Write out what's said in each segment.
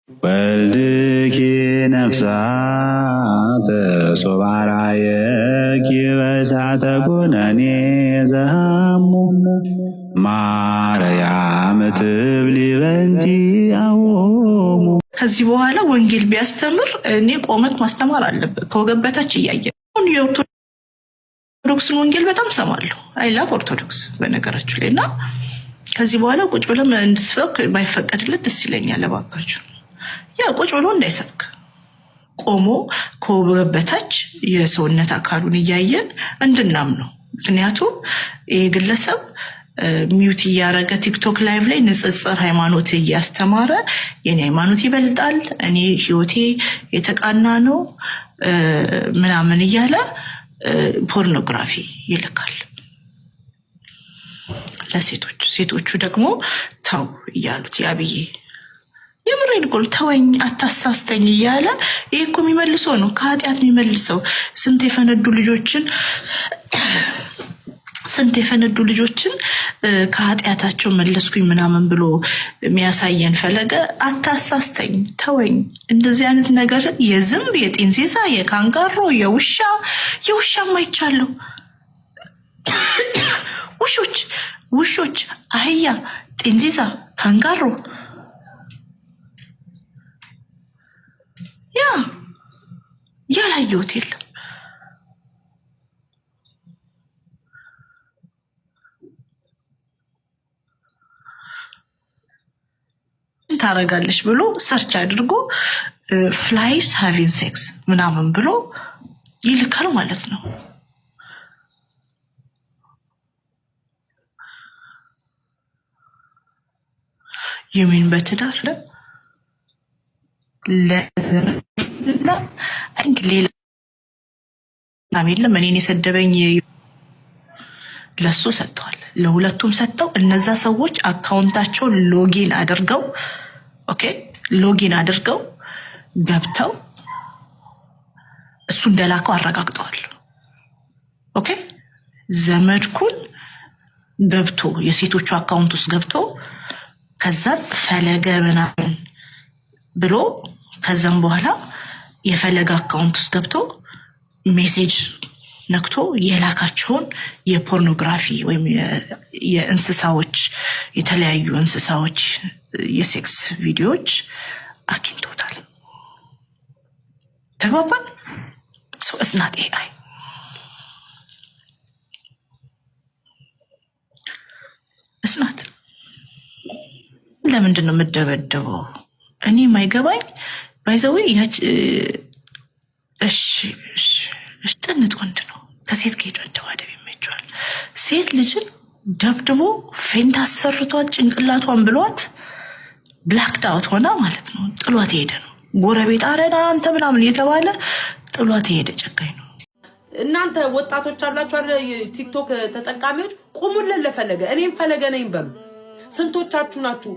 ወልድኪ ነፍሳተ ሶባራየኪ በእሳተ ኩነኔ ዘሃሙ ማርያም ትብሊ በንቲ አዎሙ። ከዚህ በኋላ ወንጌል ቢያስተምር እኔ ቆመት ማስተማር አለበት ከወገብ በታች እያየ የኦርቶዶክስን ወንጌል በጣም ሰማለሁ። አይላፍ ኦርቶዶክስ በነገራችሁ ላይ እና ከዚህ በኋላ ቁጭ ብለም እንድትሰብክ ባይፈቀድለት ደስ ይለኛል። ለባካችሁ ያ ቁጭ ብሎ እንዳይሰብክ ቆሞ ከወገብ በታች የሰውነት አካሉን እያየን እንድናምነው። ምክንያቱም ይሄ ግለሰብ ሚውት እያረገ ቲክቶክ ላይቭ ላይ ንጽጽር ሃይማኖት እያስተማረ የኔ ሃይማኖት ይበልጣል፣ እኔ ህይወቴ የተቃና ነው ምናምን እያለ ፖርኖግራፊ ይልካል ለሴቶች። ሴቶቹ ደግሞ ተው እያሉት ያብዬ የምሬን ቆል ተወኝ አታሳስተኝ እያለ ይሄ እኮ የሚመልሰው ነው ከኃጢአት የሚመልሰው። ስንት የፈነዱ ልጆችን ከኃጢአታቸው መለስኩኝ ምናምን ብሎ የሚያሳየን ፈለገ አታሳስተኝ ተወኝ። እንደዚህ አይነት ነገር የዝንብ የጤንዚዛ የካንጋሮ የውሻ ማይቻለው ውሾች አህያ ጤንዚዛ ካንጋሮ ያላየሁት የለም። ታረጋለች ብሎ ሰርች አድርጎ ፍላይስ ሃቪንግ ሴክስ ምናምን ብሎ ይልካል ማለት ነው። የሚን በትዳር ለዘመድና አንድ ሌላ የለም። እኔን የሰደበኝ ለሱ ሰጥተዋል፣ ለሁለቱም ሰጥተው እነዛ ሰዎች አካውንታቸውን ሎጊን አድርገው ገብተው እሱ እንደላከው አረጋግጠዋል። ኦኬ ዘመድኩን ገብቶ የሴቶቹ አካውንት ውስጥ ገብቶ ከዛም ፈለገ ምናምን ብሎ ከዛም በኋላ የፈለገ አካውንት ውስጥ ገብቶ ሜሴጅ ነክቶ የላካቸውን የፖርኖግራፊ ወይም የእንስሳዎች የተለያዩ እንስሳዎች የሴክስ ቪዲዮዎች አግኝቶታል። ተግባባን? ሰው እስናት ኤአይ እስናት ለምንድን ነው የምደበደበው? እኔ ማይገባኝ ባይዘው እሺ ጥንት ወንድ ነው ከሴት ጋር ደባደብ ይመቸዋል። ሴት ልጅን ደብድቦ ፌንት አሰርቷት ጭንቅላቷን ብሏት ብላክ ዳውት ሆና ማለት ነው ጥሏት ሄደ ነው። ጎረቤት አረና አንተ ምናምን የተባለ ጥሏት ሄደ። ጨካኝ ነው። እናንተ ወጣቶች አላችሁ አለ ቲክቶክ ተጠቃሚዎች ቁሙልን ለፈለገ እኔም ፈለገ ነኝ በሉ። ስንቶቻችሁ ናችሁ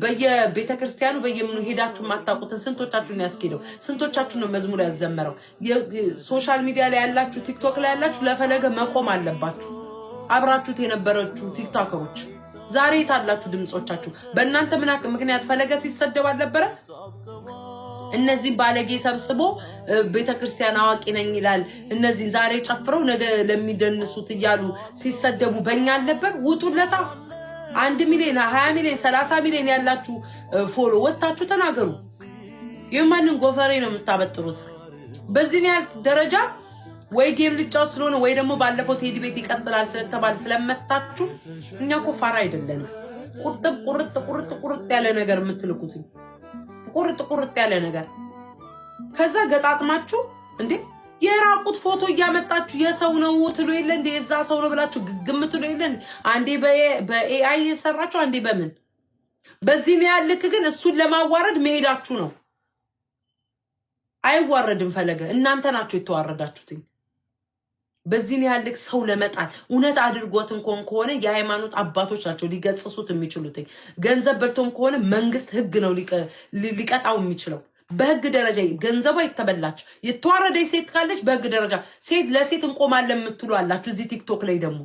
በየቤተክርስቲያኑ በየምኑ ሄዳችሁ ማታውቁትን? ስንቶቻችሁ ነው ያስኬደው? ስንቶቻችሁ ነው መዝሙር ያዘመረው? ሶሻል ሚዲያ ላይ ያላችሁ ቲክቶክ ላይ ያላችሁ ለፈለገ መቆም አለባችሁ። አብራችሁት የነበረችሁ ቲክቶከሮች ዛሬ ታላችሁ ድምጾቻችሁ በእናንተ ምክንያት ፈለገ ሲሰደብ አልነበረ? እነዚህ ባለጌ ሰብስቦ ቤተክርስቲያን አዋቂ ነኝ ይላል። እነዚህ ዛሬ ጨፍረው ነገ ለሚደንሱት እያሉ ሲሰደቡ በእኛ አልነበር? ውጡለታ 1 ሚሊዮን 20 ሚሊዮን 30 ሚሊዮን ያላችሁ ፎሎ ወጣችሁ ተናገሩ። የማንን ጎፈሬ ነው የምታበጥሩት? በዚህ ያህል ደረጃ ወይ ጌም ልጫው ስለሆነ ወይ ደግሞ ባለፈው ቴዲ ቤት ይቀጥላል ስለተባለ ስለመታችሁ እኛ እኮ ፋራ አይደለንም። ቁርጥ ያለ ነገር የምትልኩት ቁርጥ ያለ ነገር ከዛ ገጣጥማችሁ እንዴ የራቁት ፎቶ እያመጣችሁ የሰው ነው ትሉ የለ እንዴ? የዛ ሰው ነው ብላችሁ ግግም ትሉ የለ እንዴ? አንዴ በኤአይ የሰራችሁ አንዴ በምን በዚህ ነው ያልክ። ግን እሱን ለማዋረድ መሄዳችሁ ነው። አይዋረድም ፈለገ። እናንተ ናችሁ የተዋረዳችሁት። በዚህ ነው ያልክ ሰው ለመጣል እውነት አድርጎትም ከሆነ የሃይማኖት አባቶች ናቸው ሊገጽሱት የሚችሉት። ገንዘብ በልቶም ከሆነ መንግስት ህግ ነው ሊቀጣው የሚችለው። በህግ ደረጃ ገንዘቧ ይተበላች የተዋረደ ሴት ካለች በህግ ደረጃ ሴት ለሴት እንቆማለን የምትሉ አላችሁ። እዚህ ቲክቶክ ላይ ደግሞ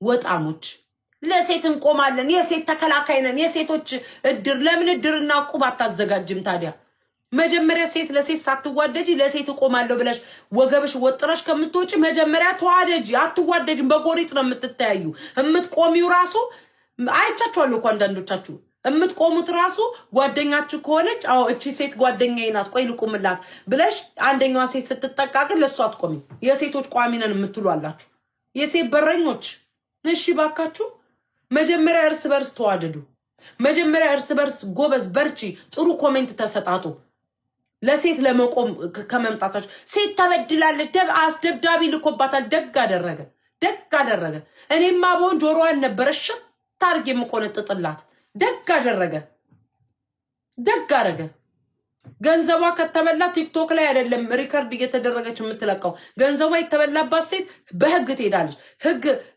ወጣሞች ለሴት እንቆማለን፣ የሴት ተከላካይ ነን፣ የሴቶች እድር። ለምን እድርና ቁብ አታዘጋጅም ታዲያ? መጀመሪያ ሴት ለሴት ሳትዋደጂ ለሴት እቆማለሁ ብለሽ ወገብሽ ወጥረሽ ከምትወጪ መጀመሪያ ተዋደጂ። አትዋደጂም፣ በጎሪጥ ነው የምትተያዩ። እምትቆሚው ራሱ አይቻችኋለሁ እኮ አንዳንዶቻችሁ እምትቆሙት ራሱ ጓደኛችሁ ከሆነች አዎ እቺ ሴት ጓደኛዬ ናት ቆይ ልቁምላት ብለሽ አንደኛዋ ሴት ስትጠቃቅን ለሷ አትቆሚ። የሴቶች ቋሚ ነን የምትሉ አላችሁ፣ የሴት በረኞች። እሺ ባካችሁ መጀመሪያ እርስ በርስ ተዋደዱ። መጀመሪያ እርስ በርስ ጎበዝ በርቺ፣ ጥሩ ኮሜንት ተሰጣጡ። ለሴት ለመቆም ከመምጣታችሁ ሴት ተበድላለች፣ አስደብዳቢ ልኮባታል። ደግ አደረገ፣ ደግ አደረገ። እኔማ በሆን ጆሮዋን ነበረሽ ታርጌ የምቆነጥጥላት። ደግ አደረገ፣ ደግ አደረገ። ገንዘቧ ከተበላ ቲክቶክ ላይ አይደለም ሪከርድ እየተደረገች የምትለቀው። ገንዘቧ የተበላባት ሴት በህግ ትሄዳለች።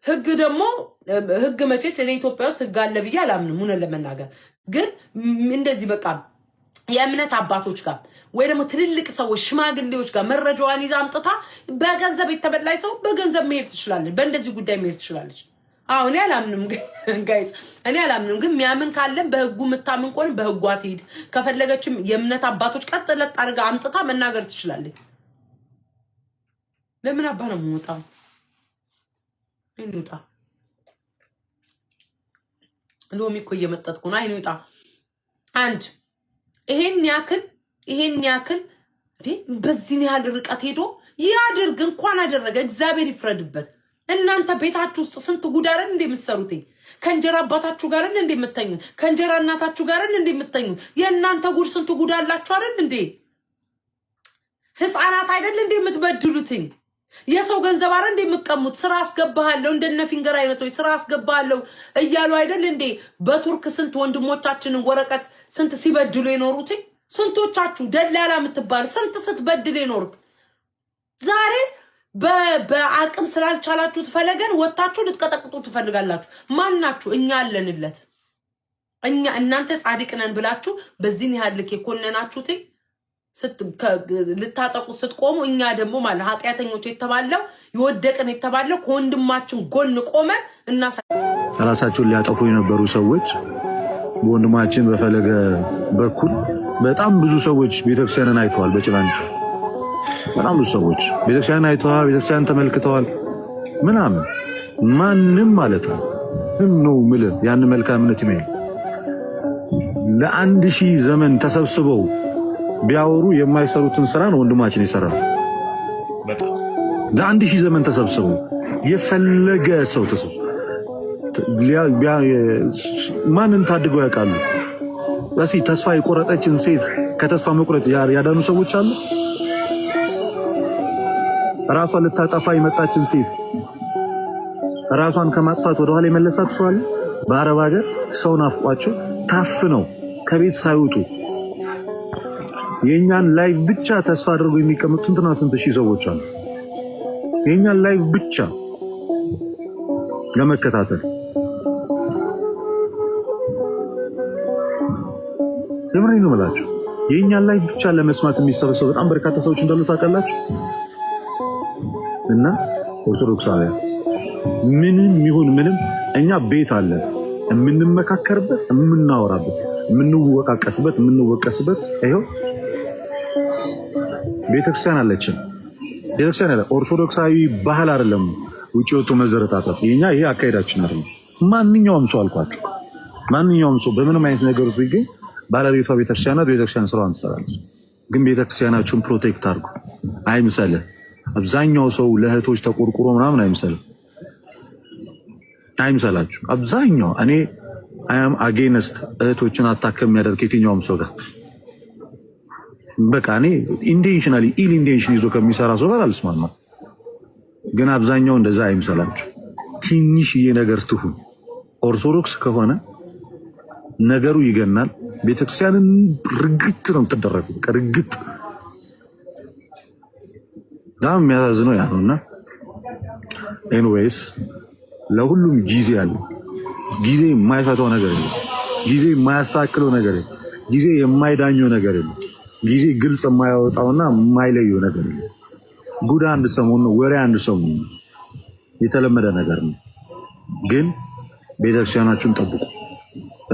ህግ ደግሞ ህግ መቼስ እኔ ኢትዮጵያ ውስጥ ህግ አለ ብዬ አላምንም። ሆነ ለመናገር ግን እንደዚህ በቃ የእምነት አባቶች ጋር ወይ ደግሞ ትልልቅ ሰዎች ሽማግሌዎች ጋር መረጃዋን ይዛ አምጥታ በገንዘብ የተበላይ ሰው በገንዘብ መሄድ ትችላለች። በእንደዚህ ጉዳይ መሄድ ትችላለች። አዎ እኔ አላምንም ጋይስ፣ እኔ አላምንም። ግን የሚያምን ካለን በህጉ የምታምን ከሆነ በህጉ አትሄድ። ከፈለገችም የእምነት አባቶች ቀጥለጥ አድርጋ አምጥታ መናገር ትችላለች። ለምን አባ ነው የምወጣው? እንውጣ። ሎሚ እኮ እየመጠጥኩ ነው። አይንውጣ። አንድ ይሄን ያክል በዚህ ያህል ርቀት ሄዶ ያድርግ። እንኳን አደረገ እግዚአብሔር ይፍረድበት። እናንተ ቤታችሁ ውስጥ ስንት ጉድ አይደል እንደምትሰሩት? ከእንጀራ አባታችሁ ጋር አይደል እንደምትተኙት? ከእንጀራ እናታችሁ ጋር አይደል እንደምትተኙት? የእናንተ ጉድ ስንት ጉድ አላችሁ አይደል እንዴ? ህፃናት አይደል እንደምትበድሉት? የሰው ገንዘብ አይደል እንደምትቀሙት? ስራ አስገባሃለሁ እንደነ ፊንገር አይነቶች ስራ አስገባሃለሁ እያሉ አይደል እንዴ? በቱርክ ስንት ወንድሞቻችንን ወረቀት ስንት ሲበድሉ የኖሩት? ስንቶቻችሁ ደላላ የምትባል ስንት ስትበድል የኖሩት ዛሬ በአቅም ስላልቻላችሁት ፈለገን ወጣችሁ ልትቀጠቅጡ ትፈልጋላችሁ። ማናችሁ? እኛ አለንለት። እናንተ ጻድቅ ነን ብላችሁ በዚህ ያህል ልክ የኮነናችሁት ልታጠቁ ስትቆሙ፣ እኛ ደግሞ ማለት ኃጢአተኞች የተባለው ይወደቅን የተባለው ከወንድማችን ጎን ቆመን እና ራሳቸውን ሊያጠፉ የነበሩ ሰዎች በወንድማችን በፈለገ በኩል በጣም ብዙ ሰዎች ቤተክርስቲያንን አይተዋል በጭላንጭ በጣም ብዙ ሰዎች ቤተክርስቲያን አይተዋል፣ ቤተክርስቲያን ተመልክተዋል ምናምን። ማንም ማለት ነው ምልህ ያን መልካምነት ይመኝ ለ1000 ዘመን ተሰብስበው ቢያወሩ የማይሰሩትን ስራ ነው ወንድማችን ይሰራል። ለ1000 ዘመን ተሰብስበው የፈለገ ሰው ተሰብስበው ማንን ታድገው ያውቃሉ? ለሲ ተስፋ የቆረጠችን ሴት ከተስፋ መቁረጥ ያዳኑ ሰዎች አሉ። ራሷን ልታጠፋ የመጣችን ሴት ራሷን ከማጥፋት ወደ ኋላ የመለሳት ሰው አለ። በአረብ ሀገር ሰው ናፍቋቸው ታፍነው ከቤት ሳይወጡ የኛን ላይቭ ብቻ ተስፋ አድርገው የሚቀመጡ ስንትና ስንት ሺህ ሰዎች አሉ። የኛን ላይቭ ብቻ ለመከታተል ለምን ነው ማለት የኛን ላይቭ ብቻ ለመስማት የሚሰበሰቡ በጣም በርካታ ሰዎች እንዳሉ ታውቃላችሁ። እና ኦርቶዶክሳውያን ምንም ይሁን ምንም እኛ ቤት አለ የምንመካከርበት፣ የምናወራበት፣ የምንወቃቀስበት፣ የምንወቀስበት ይሄው ቤተክርስቲያን አለችን። ቤተክርስቲያን አለ። ኦርቶዶክሳዊ ባህል አይደለም ውጪ ወጥቶ መዘረጣጣት። የኛ ይሄ አካሄዳችን አይደለም። ማንኛውም ሰው አልኳችሁ፣ ማንኛውም ሰው በምንም አይነት ነገር ውስጥ ቢገኝ ባለቤቷ ቤተክርስቲያን ስራዋን ትሰራለች። ግን ቤተክርስቲያናችሁን ፕሮቴክት አድርጉ። አይምሰልህ አብዛኛው ሰው ለእህቶች ተቆርቁሮ ምናምን አይምሰላችሁ። አብዛኛው እኔ አያም አጌንስት እህቶችን አታከም የሚያደርግ የትኛውም ሰው ጋር በቃ እኔ ኢንቴንሽናሊ ኢንቴንሽን ይዞ ከሚሰራ ሰው ጋር አልስማማም። ግን አብዛኛው እንደዛ አይምሰላችሁ። ትንሽዬ ነገር ትሁን ኦርቶዶክስ ከሆነ ነገሩ ይገናል። ቤተክርስቲያንን ርግጥ ነው ተደረገ ርግጥ ዳም የሚያሳዝነው ያ ነውና ኤኒዌይስ ለሁሉም ጊዜ አለ። ጊዜ የማይፈታው ነገር የለም። ጊዜ የማያስተካክለው ነገር የለም። ጊዜ የማይዳኘው ነገር የለም። ጊዜ ግልጽ የማያወጣውና የማይለየው ነገር የለም። ጉዳ አንድ ሰሞን ነው፣ ወሬ አንድ ሰሞን ነው፣ የተለመደ ነገር ነው። ግን ቤተክርስቲያናችሁን ጠብቁ፣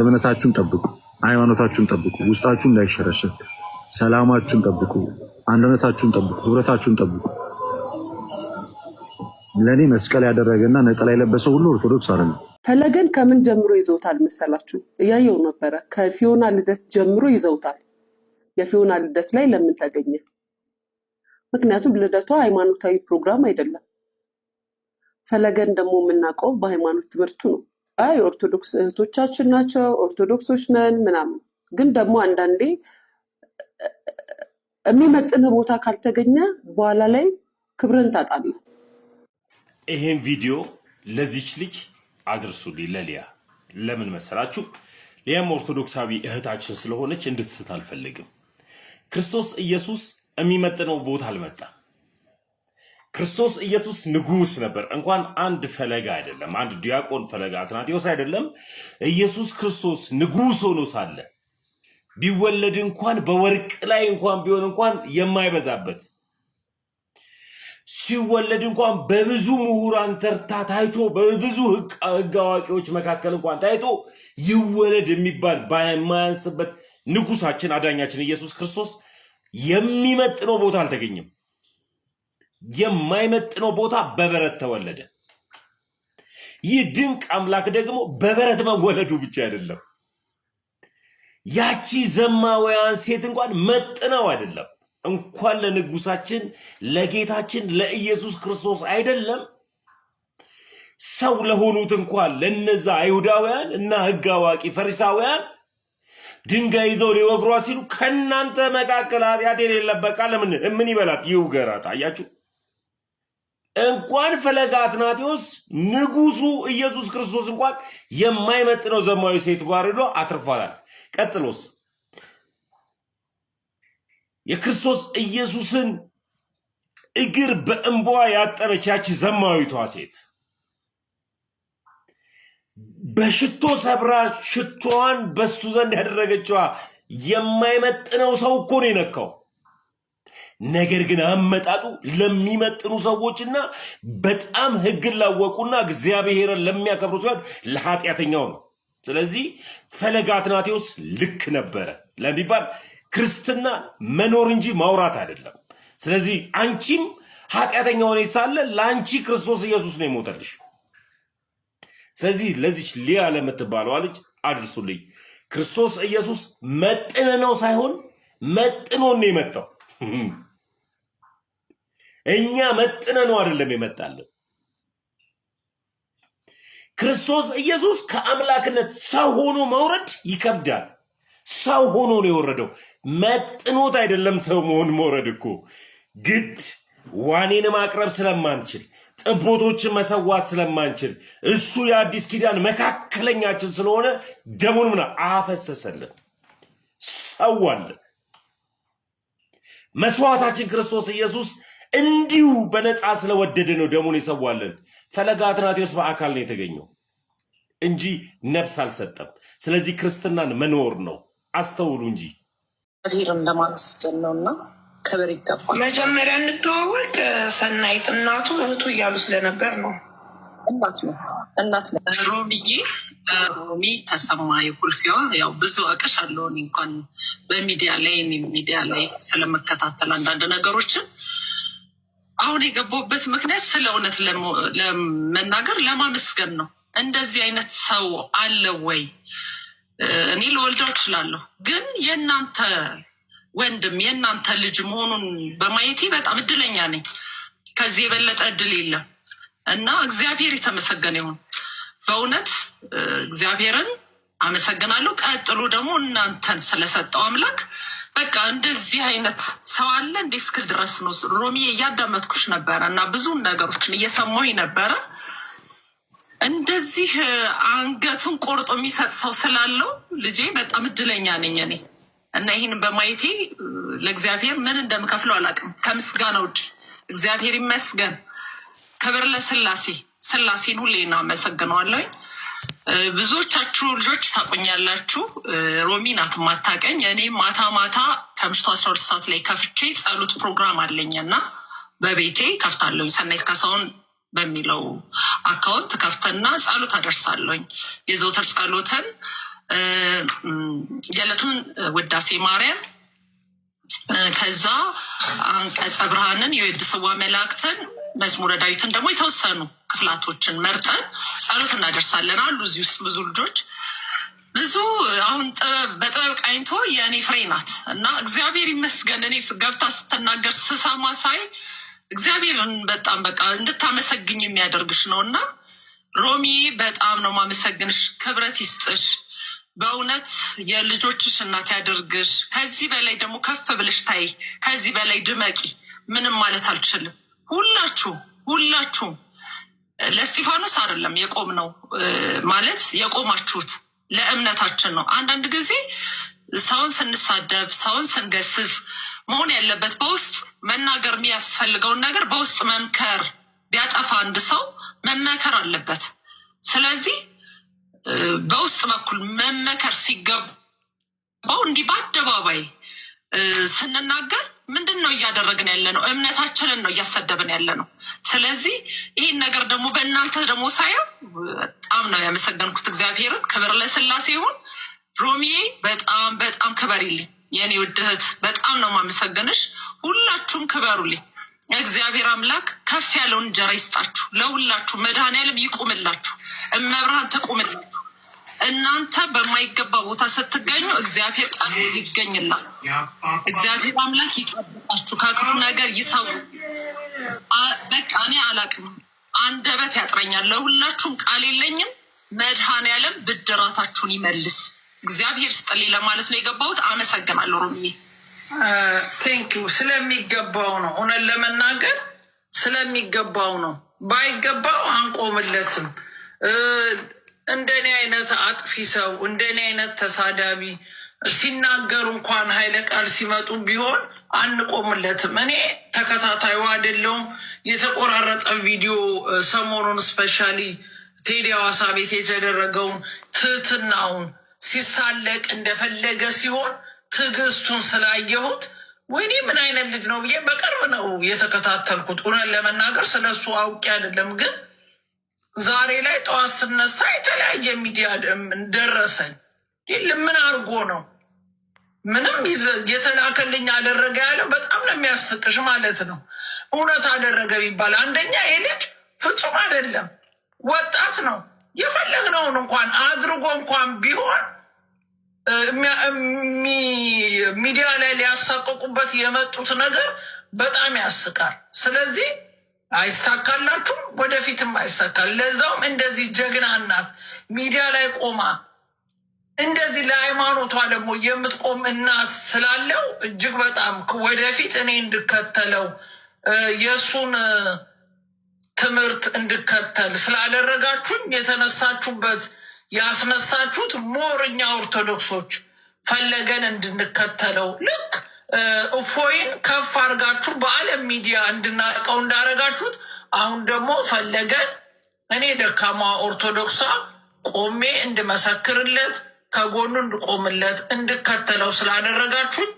እምነታችሁን ጠብቁ፣ ሃይማኖታችሁን ጠብቁ፣ ውስጣችሁን እንዳይሸረሸር፣ ሰላማችሁን ጠብቁ፣ አንድነታችሁን ጠብቁ፣ ህብረታችሁን ጠብቁ። ለኔ መስቀል ያደረገና ነጠላ የለበሰ ሁሉ ኦርቶዶክስ አይደለም። ፈለገን ከምን ጀምሮ ይዘውታል መሰላችሁ? እያየው ነበረ። ከፊዮና ልደት ጀምሮ ይዘውታል። የፊዮና ልደት ላይ ለምን ተገኘ? ምክንያቱም ልደቷ ሃይማኖታዊ ፕሮግራም አይደለም። ፈለገን ደግሞ የምናውቀው በሃይማኖት ትምህርቱ ነው። አይ ኦርቶዶክስ እህቶቻችን ናቸው፣ ኦርቶዶክሶች ነን ምናምን። ግን ደግሞ አንዳንዴ የሚመጥን ቦታ ካልተገኘ በኋላ ላይ ክብርን ታጣለህ። ይሄን ቪዲዮ ለዚች ልጅ አድርሱልኝ፣ ለሊያ። ለምን መሰላችሁ? ሊያም ኦርቶዶክሳዊ እህታችን ስለሆነች እንድትስት አልፈልግም። ክርስቶስ ኢየሱስ የሚመጥነው ቦታ አልመጣም። ክርስቶስ ኢየሱስ ንጉስ ነበር። እንኳን አንድ ፈለገ አይደለም፣ አንድ ዲያቆን ፈለገ አትናቴዎስ አይደለም። ኢየሱስ ክርስቶስ ንጉስ ሆኖ ሳለ ቢወለድ እንኳን በወርቅ ላይ እንኳን ቢሆን እንኳን የማይበዛበት ሲወለድ እንኳን በብዙ ምሁራን ተርታ ታይቶ በብዙ ህግ አዋቂዎች መካከል እንኳን ታይቶ ይወለድ የሚባል ባይማያንስበት ንጉሳችን አዳኛችን ኢየሱስ ክርስቶስ የሚመጥነው ቦታ አልተገኘም። የማይመጥነው ቦታ በበረት ተወለደ። ይህ ድንቅ አምላክ ደግሞ በበረት መወለዱ ብቻ አይደለም፣ ያቺ ዘማውያን ሴት እንኳን መጥነው አይደለም። እንኳን ለንጉሳችን ለጌታችን ለኢየሱስ ክርስቶስ አይደለም ሰው ለሆኑት እንኳን ለነዛ አይሁዳውያን እና ህግ አዋቂ ፈሪሳውያን ድንጋይ ይዘው ሊወግሯት ሲሉ ከናንተ መካከል ኃጢአት የሌለበት ቃል ምን ይበላት ይውገራት። አያችሁ፣ እንኳን ፈለገ አትናቴዎስ ንጉሱ ኢየሱስ ክርስቶስ እንኳን የማይመጥነው ዘማዊ ሴት ጋር ሄዶ አትርፏታል። ቀጥሎስ የክርስቶስ ኢየሱስን እግር በእንቧ ያጠበች ያቺ ዘማዊቷ ሴት በሽቶ ሰብራ ሽቶዋን በሱ ዘንድ ያደረገችዋ የማይመጥነው ሰው እኮ ነው የነካው። ነገር ግን አመጣጡ ለሚመጥኑ ሰዎችና በጣም ህግን ላወቁና እግዚአብሔርን ለሚያከብሩ ሲሆን ለኃጢአተኛው ነው። ስለዚህ ፈለገ አትናቴዎስ ልክ ነበረ ለሚባል ክርስትና መኖር እንጂ ማውራት አይደለም። ስለዚህ አንቺም ኃጢአተኛ ሆነ ሳለ ለአንቺ ክርስቶስ ኢየሱስ ነው የሞተልሽ። ስለዚህ ለዚች ሊያ ለምትባለው ልጅ አድርሱልኝ። ክርስቶስ ኢየሱስ መጥነ ነው ሳይሆን መጥኖ ነው የመጣው። እኛ መጥነ ነው አይደለም የመጣልን። ክርስቶስ ኢየሱስ ከአምላክነት ሰው ሆኖ መውረድ ይከብዳል። ሰው ሆኖ ነው የወረደው፣ መጥኖት አይደለም። ሰው መሆን መውረድ እኮ ግድ ዋኔን ማቅረብ ስለማንችል ጥቦቶችን መሰዋት ስለማንችል እሱ የአዲስ ኪዳን መካከለኛችን ስለሆነ ደሙን ምና አፈሰሰልን፣ ሰዋልን። መስዋዕታችን ክርስቶስ ኢየሱስ እንዲሁ በነፃ ስለወደደ ነው ደሙን የሰዋልን። ፈለገ አትናቴዎስ በአካል ነው የተገኘው እንጂ ነፍስ አልሰጠም። ስለዚህ ክርስትናን መኖር ነው። አስተውሉ እንጂ እግዚአብሔር እንደማመስገን ነውና ክብር ይገባል። መጀመሪያ እንተዋወቅ። ሰናይት እናቱ እህቱ እያሉ ስለነበር ነው። እናት ነው ሮሚ ተሰማ የኩልፊዋ። ያው ብዙ አውቅሻለሁ እኔ እንኳን በሚዲያ ላይ ስለመከታተል አንዳንድ ነገሮችን። አሁን የገባሁበት ምክንያት ስለ እውነት ለመናገር ለማመስገን ነው። እንደዚህ አይነት ሰው አለ ወይ? እኔ ልወልደው እችላለሁ፣ ግን የእናንተ ወንድም የእናንተ ልጅ መሆኑን በማየቴ በጣም እድለኛ ነኝ። ከዚህ የበለጠ እድል የለም እና እግዚአብሔር የተመሰገነ ይሁን። በእውነት እግዚአብሔርን አመሰግናለሁ። ቀጥሎ ደግሞ እናንተን ስለሰጠው አምላክ በቃ እንደዚህ አይነት ሰው አለ እንደ እስክል ድረስ ነው። ሮሚ እያዳመጥኩሽ ነበረ እና ብዙ ነገሮችን እየሰማሁኝ ነበረ። እንደዚህ አንገቱን ቆርጦ የሚሰጥ ሰው ስላለው ልጄ በጣም እድለኛ ነኝ እኔ እና ይህን በማየቴ ለእግዚአብሔር ምን እንደምከፍለው አላውቅም ከምስጋና ውጭ። እግዚአብሔር ይመስገን። ክብር ለስላሴ። ስላሴን ሁሌ እናመሰግነዋለሁ። ብዙዎቻችሁ ልጆች ታቆኛላችሁ። ሮሚ ናት ማታቀኝ። እኔ ማታ ከምሽቱ 12 ሰዓት ላይ ከፍቼ ጸሎት ፕሮግራም አለኝና በቤቴ ከፍታለሁ። ሰናይት ካሳሁን በሚለው አካውንት ከፍተና ጸሎት አደርሳለሁኝ። የዘውትር ጸሎትን የዕለቱን ውዳሴ ማርያም፣ ከዛ አንቀጸ ብርሃንን፣ የወድ ስዋ መላእክትን፣ መዝሙረ ዳዊትን ደግሞ የተወሰኑ ክፍላቶችን መርጠን ጸሎት እናደርሳለን። አሉ እዚህ ውስጥ ብዙ ልጆች ብዙ አሁን በጥበብ ቃኝቶ የእኔ ፍሬ ናት እና እግዚአብሔር ይመስገን። እኔ ገብታ ስትናገር ስሰማ ሳይ እግዚአብሔርን በጣም በቃ እንድታመሰግኝ የሚያደርግሽ ነው እና ሮሚ በጣም ነው ማመሰግንሽ። ክብረት ይስጥሽ። በእውነት የልጆችሽ እናት ያደርግሽ። ከዚህ በላይ ደግሞ ከፍ ብለሽ ታይ። ከዚህ በላይ ድመቂ። ምንም ማለት አልችልም። ሁላችሁም ለእስጢፋኖስ አይደለም የቆም ነው ማለት የቆማችሁት ለእምነታችን ነው። አንዳንድ ጊዜ ሰውን ስንሳደብ፣ ሰውን ስንገስጽ መሆን ያለበት በውስጥ መናገር የሚያስፈልገውን ነገር በውስጥ መምከር። ቢያጠፋ አንድ ሰው መመከር አለበት። ስለዚህ በውስጥ በኩል መመከር ሲገባው እንዲህ በአደባባይ ስንናገር ምንድን ነው እያደረግን ያለ ነው? እምነታችንን ነው እያሰደብን ያለ ነው። ስለዚህ ይህን ነገር ደግሞ በእናንተ ደግሞ ሳየው በጣም ነው ያመሰገንኩት እግዚአብሔርን። ክብር ለስላሴ ይሁን። ሮሚዬ በጣም ክበሪልኝ የኔ ውድ እህት፣ በጣም ነው ማመሰገንሽ። ሁላችሁም ክበሩልኝ። እግዚአብሔር አምላክ ከፍ ያለውን እንጀራ ይስጣችሁ ለሁላችሁ። መድኃኔዓለም ይቁምላችሁ፣ እመብርሃን ትቁምላችሁ። እናንተ በማይገባ ቦታ ስትገኙ እግዚአብሔር ቃል ይገኝላል። እግዚአብሔር አምላክ ይጠብቃችሁ፣ ከክፉ ነገር ይሰው። በቃ እኔ አላቅም፣ አንደበት ያጥረኛል። ለሁላችሁም ቃል የለኝም። መድኃኔዓለም ብድራታችሁን ይመልስ። እግዚአብሔር ስጥልኝ ለማለት ነው የገባሁት። አመሰግናለሁ ሮሚዬ። ቴንኪው። ስለሚገባው ነው፣ እውነት ለመናገር ስለሚገባው ነው። ባይገባው አንቆምለትም። እንደኔ አይነት አጥፊ ሰው፣ እንደኔ አይነት ተሳዳቢ ሲናገሩ እንኳን ኃይለ ቃል ሲመጡ ቢሆን አንቆምለትም። እኔ ተከታታዩ አይደለሁም። የተቆራረጠ ቪዲዮ ሰሞኑን ስፔሻሊ ቴዲ ሐዋሳ ቤት የተደረገውን ትህትናውን ሲሳለቅ እንደፈለገ ሲሆን ትዕግስቱን ስላየሁት ወይኔ ምን አይነት ልጅ ነው ብዬ በቅርብ ነው የተከታተልኩት። እውነት ለመናገር ስለሱ አውቄ አይደለም፣ ግን ዛሬ ላይ ጠዋት ስነሳ የተለያየ ሚዲያ ደረሰኝ። ምን አድርጎ ነው? ምንም የተላከልኝ አደረገ ያለው በጣም ነው የሚያስቅሽ ማለት ነው። እውነት አደረገ ቢባል አንደኛ የልጅ ፍጹም አይደለም፣ ወጣት ነው። የፈለግነውን እንኳን አድርጎ እንኳን ቢሆን ሚዲያ ላይ ሊያሳቀቁበት የመጡት ነገር በጣም ያስቃል። ስለዚህ አይሳካላችሁም፣ ወደፊትም አይሳካል። ለዛውም እንደዚህ ጀግና እናት ሚዲያ ላይ ቆማ እንደዚህ ለሃይማኖቷ ደግሞ የምትቆም እናት ስላለው እጅግ በጣም ወደፊት እኔ እንድከተለው የእሱን ትምህርት እንድከተል ስላደረጋችሁኝ የተነሳችሁበት ያስነሳችሁት ሞርኛ ኦርቶዶክሶች ፈለገን እንድንከተለው ልክ እፎይን ከፍ አድርጋችሁ በዓለም ሚዲያ እንድናቀው እንዳረጋችሁት አሁን ደግሞ ፈለገን እኔ ደካማ ኦርቶዶክሷ ቆሜ እንድመሰክርለት ከጎኑ እንድቆምለት እንድከተለው ስላደረጋችሁኝ